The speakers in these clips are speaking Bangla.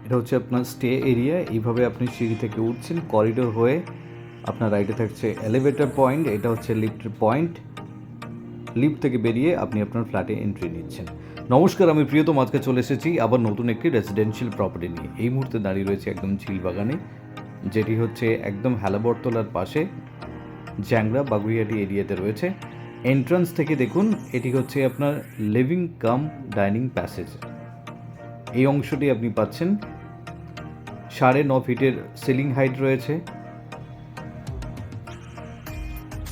এটা হচ্ছে আপনার স্টে এরিয়া। এইভাবে আপনি সিঁড়ি থেকে উঠছেন, করিডোর হয়ে আপনার রাইটে থাকছে এলিভেটর পয়েন্ট, এটা হচ্ছে লিফটের পয়েন্ট। লিফট থেকে বেরিয়ে আপনি আপনার ফ্ল্যাটে এন্ট্রি নিচ্ছেন। নমস্কার, আমি প্রিয়তম আজকে চলে এসেছি আবার নতুন একটি রেসিডেন্সিয়াল প্রপার্টি নিয়ে। এই মুহূর্তে দাঁড়িয়ে রয়েছে একদম ঝিলবাগানে, যেটি হচ্ছে একদম হালাবরতলার পাশে জ্যাংরা বাগুইয়াটি এরিয়াতে রয়েছে। এন্ট্রান্স থেকে দেখুন, এটি হচ্ছে আপনার লিভিং কাম ডাইনিং প্যাসেজ। এই অংশটি আপনি পাচ্ছেন 9.5 ফিটের সিলিং হাইট রয়েছে।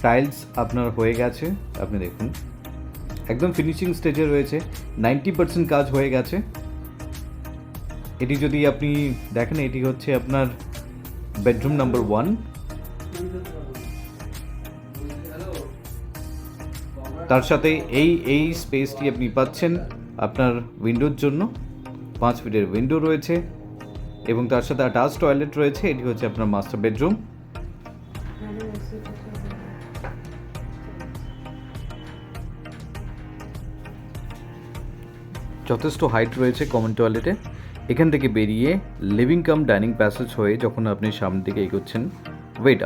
টাইলস আপনার হয়ে গেছে, আপনি দেখুন একদম ফিনিশিং স্টেজে রয়েছে, 90% কাজ হয়ে গেছে। এটি যদি আপনি দেখেন, এটি হচ্ছে আপনার বেডরুম নাম্বার 1। তার সাথে এই স্পেসটি আপনি পাচ্ছেন আপনার উইন্ডোর জন্য। 5 ফিটের উইন্ডো রয়েছে এবং তার সাথে অ্যাটাচ টয়লেট রয়েছে। এটি হচ্ছে আপনার মাস্টার বেডরুম। যথেষ্ট হাইট রয়েছে কমন টয়লেটে। এখান থেকে বেরিয়ে লিভিং কাম ডাইনিং প্যাসেজ হয়ে যখন আপনি সামনের দিকে এগোচ্ছেন,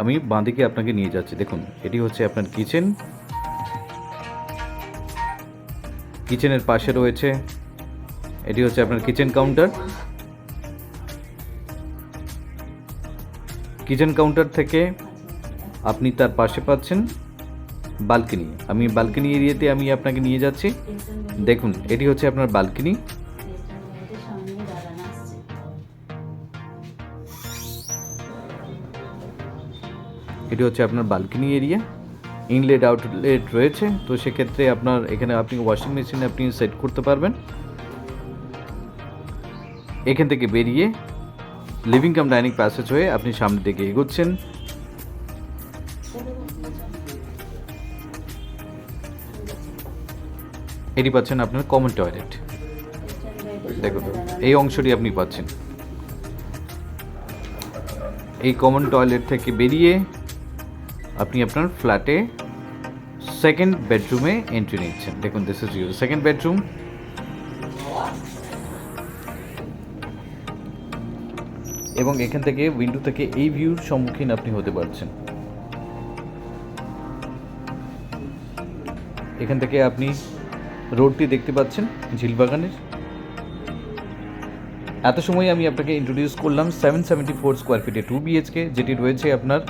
আমি বাঁ দিকে আপনাকে নিয়ে যাচ্ছি। দেখুন, এটি হচ্ছে আপনার কিচেন। কিচেনের পাশে রয়েছে, এটি হচ্ছে আপনার কিচেন কাউন্টার। কিচেন কাউন্টার থেকে আপনি তার পাশে পাচ্ছেন বালকনি। আমি বালকনি এরিয়াতে আমি আপনাকে নিয়ে যাচ্ছি। দেখুন, এটি হচ্ছে আপনার বালকনি। এটি হচ্ছে আপনার বালকনি এরিয়া। ইনলেট আউটলেট রয়েছে, তো সেক্ষেত্রে আপনার এখানে আপনি ওয়াশিং মেশিন আপনি সেট করতে পারবেন। এখান থেকে বেরিয়ে লিভিং কাম ডাইনিং প্যাসেজ হয়ে আপনি সামনের দিকে এগোচ্ছেন। এটি পাচ্ছেন আপনার কমন টয়লেট। দেখুন, এই অংশটি আপনি পাচ্ছেন। এই কমন টয়লেট থেকে বেরিয়ে আপনি আপনার ফ্ল্যাটে সেকেন্ড বেডরুমে এন্ট্রি নিচ্ছেন। দেখুন, this is your second bedroom. এবং এখান থেকে উইন্ডো থেকে এই ভিউর সম্মুখীন আপনি হতে পারছেন। এখান থেকে আপনি রোডটি দেখতে পাচ্ছেন ঝিলবাগানের। এত সময় আমি আপনাকে ইন্ট্রোডিউস করলাম 774 স্কোয়ার ফিটে 2 BHK, যেটি রয়েছে আপনার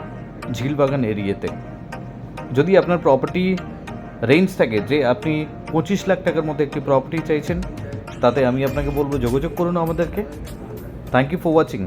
ঝিলবাগান এরিয়াতে। যদি আপনার প্রপার্টি রেঞ্জ থাকে যে আপনি 25 লাখ টাকার মধ্যে একটি প্রপার্টি চাইছেন, তাতে আমি আপনাকে বলবো যোগাযোগ করুন আমাদেরকে। Thank you for watching.